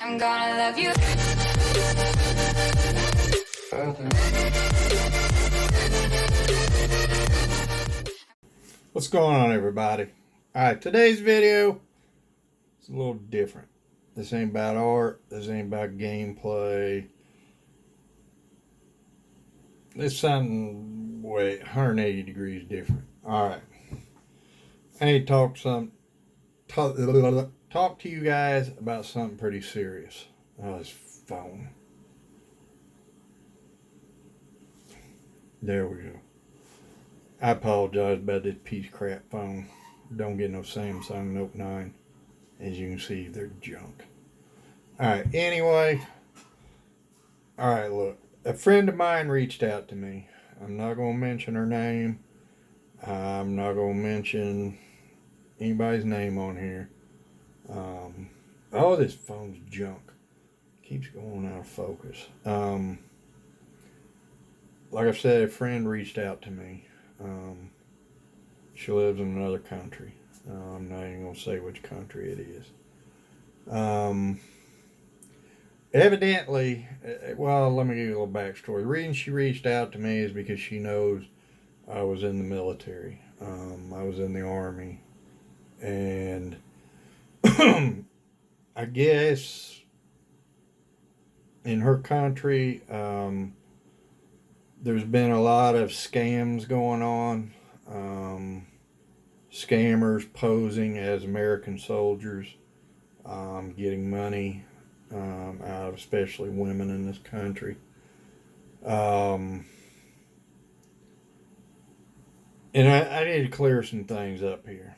I'm gonna love you. What's going on, everybody? Alright, today's video is a little different. This ain't about art, this ain't about gameplay. It's something 180 degrees different. Alright. I need to talk to you guys about something pretty serious. Oh, this phone. There we go. I apologize about this piece of crap phone. Don't get no Samsung Note 9. As you can see, they're junk. Alright, anyway. Alright, look. A friend of mine reached out to me. I'm not going to mention her name. I'm not going to mention anybody's name on here. Oh, this phone's junk. Keeps going out of focus. Like I said, a friend reached out to me. She lives in another country. I'm not even going to say which country it is. Evidently, well, let me give you a little backstory. The reason she reached out to me is because she knows I was in the military. I was in the Army. And I guess in her country, there's been a lot of scams going on. Scammers posing as American soldiers, getting money out of especially women in this country. And I need to clear some things up here.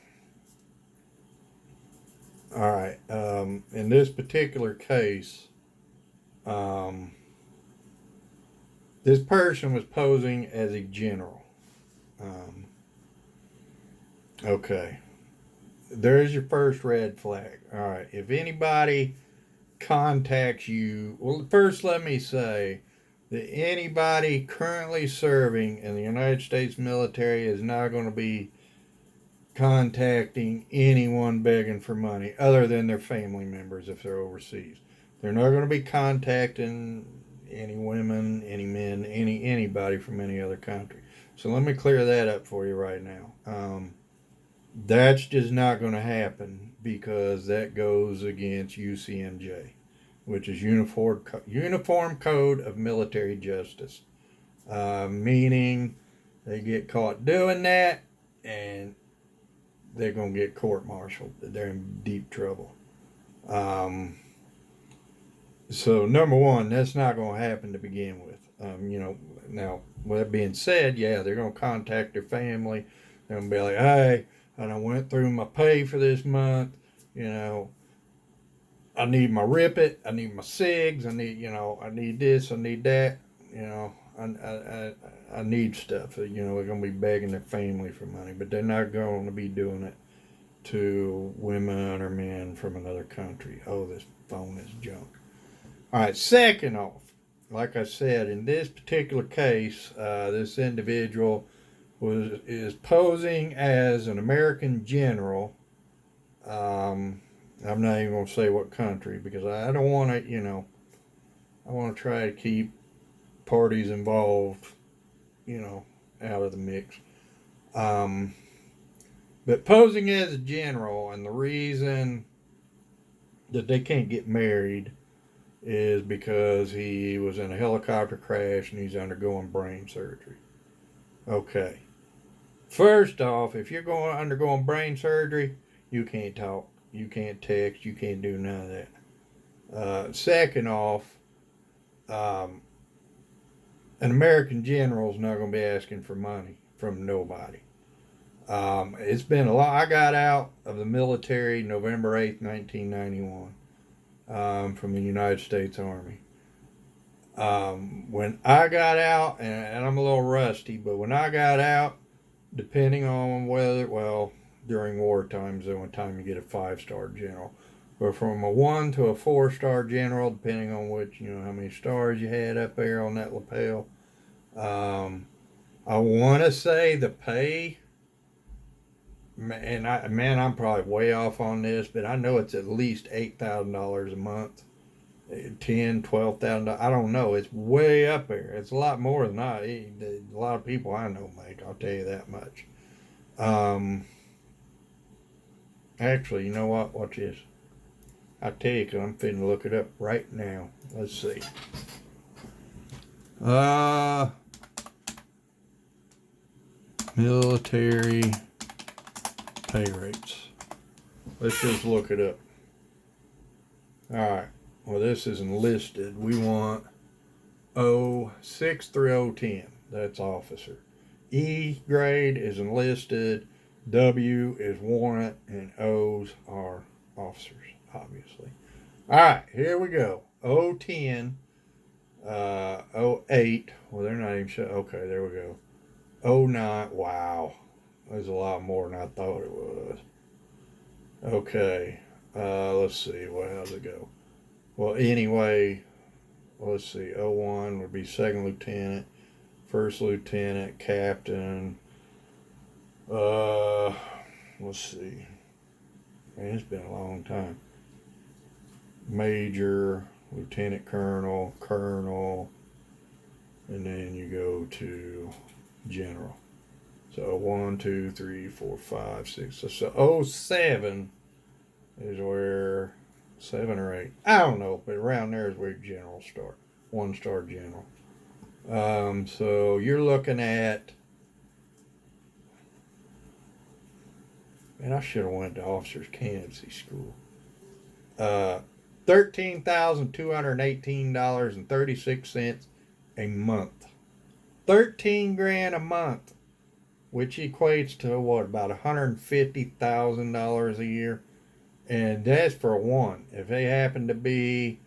All right. In this particular case, this person was posing as a general. Okay. There's your first red flag. All right. If anybody contacts you, well, first let me say that anybody currently serving in the United States military is not going to be contacting anyone begging for money other than their family members if they're overseas. They're not going to be contacting any women, any men, anybody from any other country. So let me clear that up for you right now. That's just not going to happen because that goes against UCMJ, which is Uniform Code of Military Justice, meaning they get caught doing that and they're going to get court-martialed. They're in deep trouble. So number one, that's not going to happen to begin with. Now, with that being said, yeah, they're going to contact their family. They're going to be like, hey, I went through my pay for this month. I need my Rip-It. I need my SIGs. I need this. I need that. I need stuff. They're going to be begging their family for money, but they're not going to be doing it to women or men from another country. Oh, this phone is junk. All right, second off, like I said, in this particular case, this individual is posing as an American general. I'm not even going to say what country because I don't want to, I want to try to keep parties involved, out of the mix. But posing as a general, and the reason that they can't get married is because he was in a helicopter crash and he's undergoing brain surgery. Okay. First off, if you're undergoing brain surgery, you can't talk, you can't text, you can't do none of that. Second off, an American general is not going to be asking for money from nobody. It's been a lot. I got out of the military November 8th, 1991, from the United States Army. When I got out, and I'm a little rusty, but when I got out, depending on during war times, the only time you get a 5-star general. But from a 1 to a 4-star general, depending on which, how many stars you had up there on that lapel. I want to say the pay, and I'm probably way off on this, but I know it's at least $8,000 a month $10,000, $12,000. I don't know. It's way up there. It's a lot more than a lot of people I know make. I'll tell you that much. Um, Actually, you know what? Watch this. I'll tell you because I'm finna look it up right now. Let's see. Uh, Military pay rates. Let's just look it up. All right. Well, this is enlisted. We want O6 through O10. That's officer. E grade is enlisted. W is warrant, and O's are officers, obviously. All right, here we go. O10, O8. Well, they're not even sure. Okay, there we go. O9. Wow, there's a lot more than I thought it was. Okay, let's see. Well, how's it go? Well, anyway, let's see. O1 would be second lieutenant, first lieutenant, captain. Uh, let's see. Man, it's been a long time. Major, lieutenant colonel, colonel, and then you go to general. So 1, 2, 3, 4, 5, 6. So 07 is where 7 or 8. I don't know, but around there is where generals start. 1-star general. So you're looking at. Man, I should have went to officers candidacy school. $13,218.36 a month. 13 grand a month, which equates to what, about $150,000 a year, and that's for one. If they happen to be,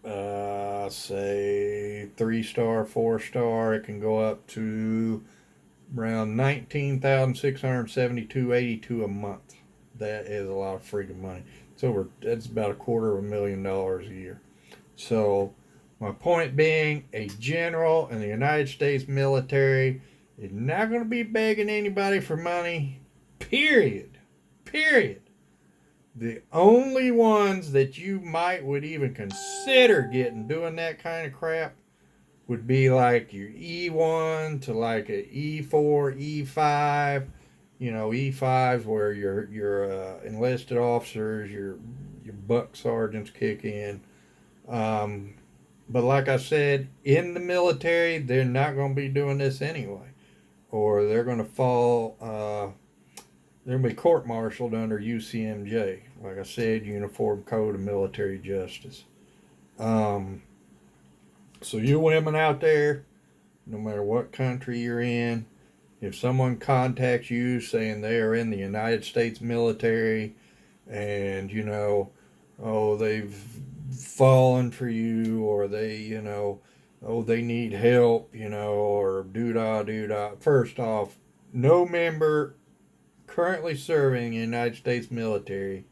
say 3-star, 4-star, it can go up to around 19,672.82 a month. That is a lot of freaking money. That's about $250,000 a year. So my point being, a general in the United States military is not going to be begging anybody for money. Period. Period. The only ones that you would even consider getting doing that kind of crap would be like your E1 to like a E4, E5. You know, E5s where your enlisted officers, your buck sergeants kick in. But like I said, in the military, they're not going to be doing this anyway, or they're going to fall. They're going to be court-martialed under UCMJ. Like I said, Uniform Code of Military Justice. So you women out there, no matter what country you're in, if someone contacts you saying they are in the United States military and, oh, they've fallen for you, or they need help, or doo-dah. First off, no member currently serving in the United States military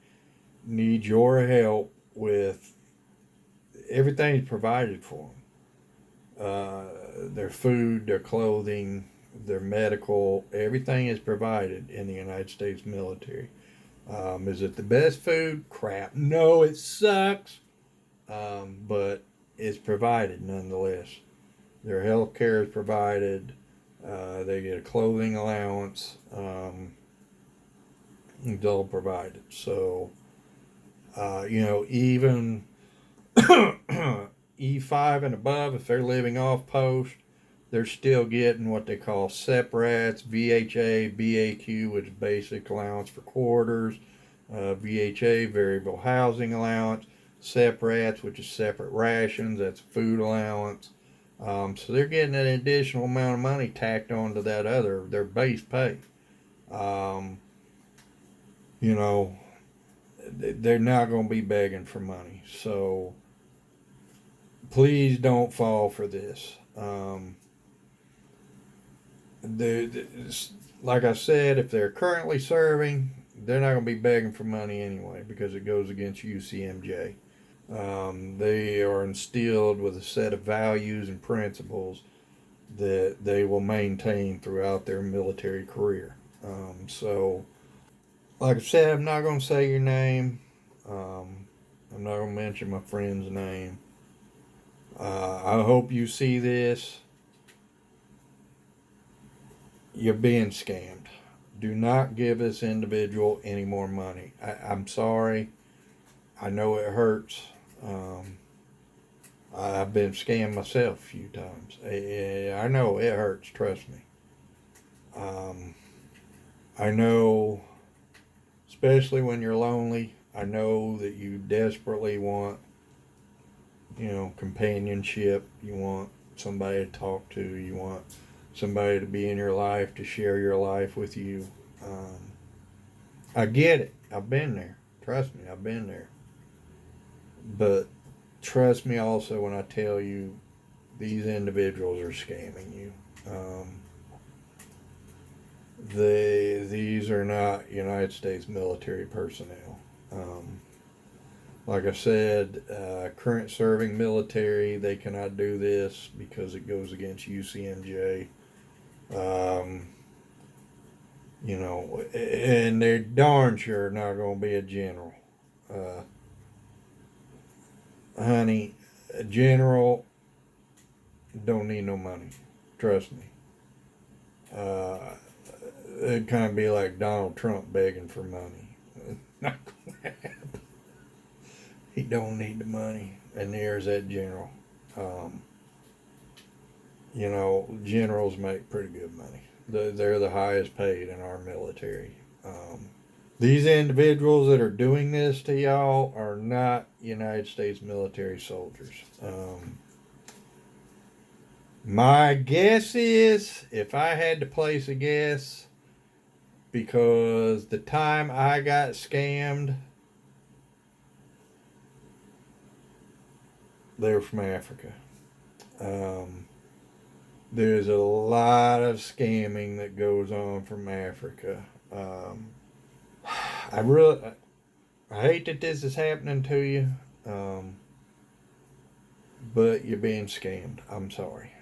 needs your help with everything provided for them. Their food, their clothing, their medical, everything is provided in the United States military. Is it the best food? Crap. No, it sucks. But it's provided nonetheless. Their health care is provided. They get a clothing allowance. It's all provided. So, even E5 and above, if they're living off post, they're still getting what they call SEPRATs, VHA, BAQ, which is basic allowance for quarters, VHA, variable housing allowance, SEPRATs, which is separate rations, that's food allowance. So they're getting an additional amount of money tacked onto their base pay. They're not going to be begging for money. So please don't fall for this. Like I said, if they're currently serving, they're not going to be begging for money anyway because it goes against UCMJ. They are instilled with a set of values and principles that they will maintain throughout their military career. So, like I said, I'm not going to say your name. I'm not going to mention my friend's name. I hope you see this. You're being scammed. Do not give this individual any more money. I'm sorry. I know it hurts. I've been scammed myself a few times. I know it hurts. Trust me. I know, especially when you're lonely. I know that you desperately want, companionship. You want somebody to talk to. You want somebody to be in your life, to share your life with you. I get it. I've been there. Trust me, I've been there. But trust me also when I tell you these individuals are scamming you. These are not United States military personnel. Like I said, current serving military, they cannot do this because it goes against UCMJ. And they're darn sure not going to be a general. Honey, a general don't need no money. Trust me. It'd kind of be like Donald Trump begging for money. Not going to happen. He don't need the money, and there's that general. Generals make pretty good money. They're the highest paid in our military. These individuals that are doing this to y'all are not United States military soldiers. My guess is, if I had to place a guess, because the time I got scammed, they were from Africa. There's a lot of scamming that goes on from Africa. I hate that this is happening to you, but you're being scammed. I'm sorry.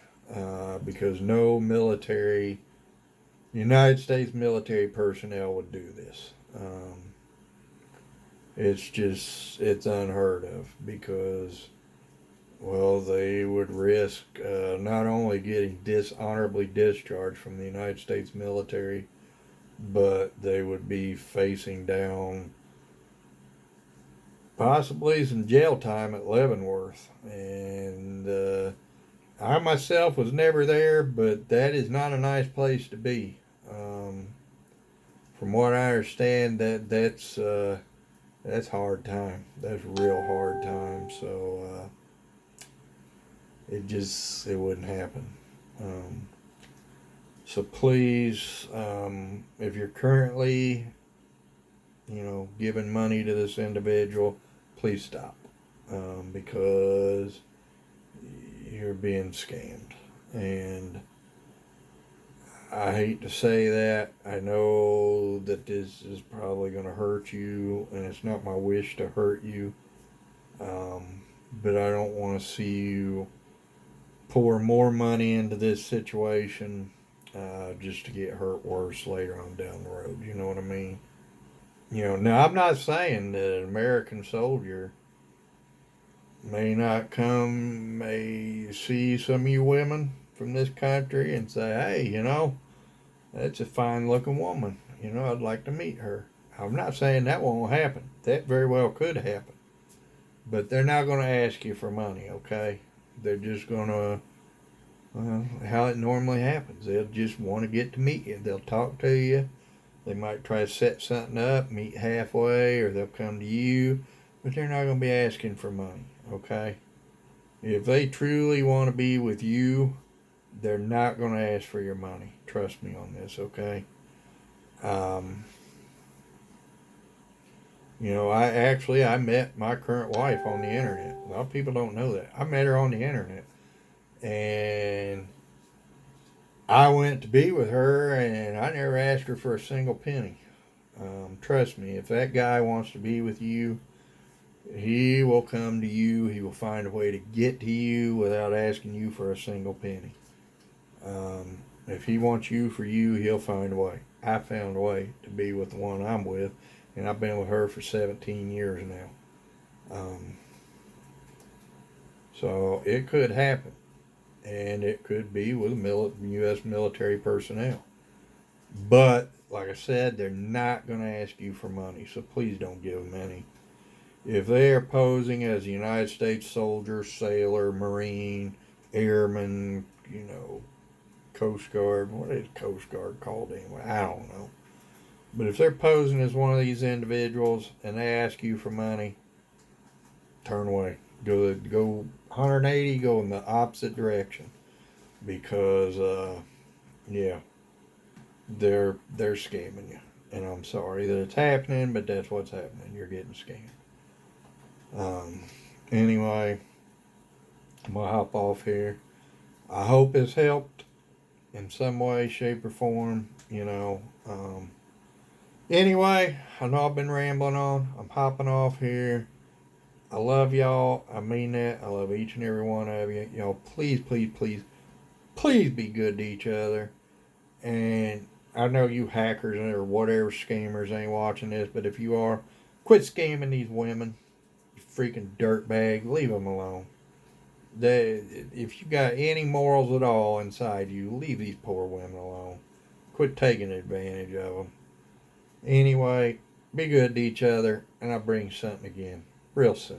Because no United States military personnel would do this. It's unheard of because, well, they would risk not only getting dishonorably discharged from the United States military, but they would be facing down possibly some jail time at Leavenworth. And I myself was never there, but that is not a nice place to be. From what I understand, that's hard time. That's real hard time. So it wouldn't happen. So please, if you're currently, giving money to this individual, please stop, because you're being scammed. And I hate to say that. I know that this is probably going to hurt you, and it's not my wish to hurt you. But I don't want to see you pour more money into this situation just to get hurt worse later on down the road. You know what I mean? Now I'm not saying that an American soldier may see some of you women from this country and say, hey, that's a fine looking woman. I'd like to meet her. I'm not saying that won't happen. That very well could happen. But they're not going to ask you for money, okay? They're just going to, how it normally happens. They'll just want to get to meet you. They'll talk to you. They might try to set something up, meet halfway, or they'll come to you. But they're not going to be asking for money, okay? If they truly want to be with you, they're not going to ask for your money. Trust me on this, okay? I met my current wife on the internet. A lot of people don't know that. I met her on the internet. And I went to be with her, and I never asked her for a single penny. Trust me, if that guy wants to be with you, he will come to you. He will find a way to get to you without asking you for a single penny. If he wants you for you, he'll find a way. I found a way to be with the one I'm with, and I've been with her for 17 years Um, so it could happen, and it could be with U.S. military personnel. But like I said, they're not going to ask you for money, so please don't give them any. If they are posing as a United States soldier, sailor, Marine, airman, Coast Guard, what is Coast Guard called anyway? I don't know. But if they're posing as one of these individuals and they ask you for money, turn away. Go 180, go in the opposite direction. Because, yeah, they're scamming you. And I'm sorry that it's happening, but that's what's happening. You're getting scammed. Anyway, I'm going to hop off here. I hope it's helped in some way, shape, or form. Anyway, I know I've been rambling on. I'm hopping off here. I love y'all. I mean that. I love each and every one of you. Y'all, please, please, please, please be good to each other. And I know you hackers or whatever scammers ain't watching this, but if you are, quit scamming these women. You freaking dirtbag. Leave them alone. If you got any morals at all inside you, leave these poor women alone. Quit taking advantage of them. Anyway, be good to each other, and I'll bring you something again real soon.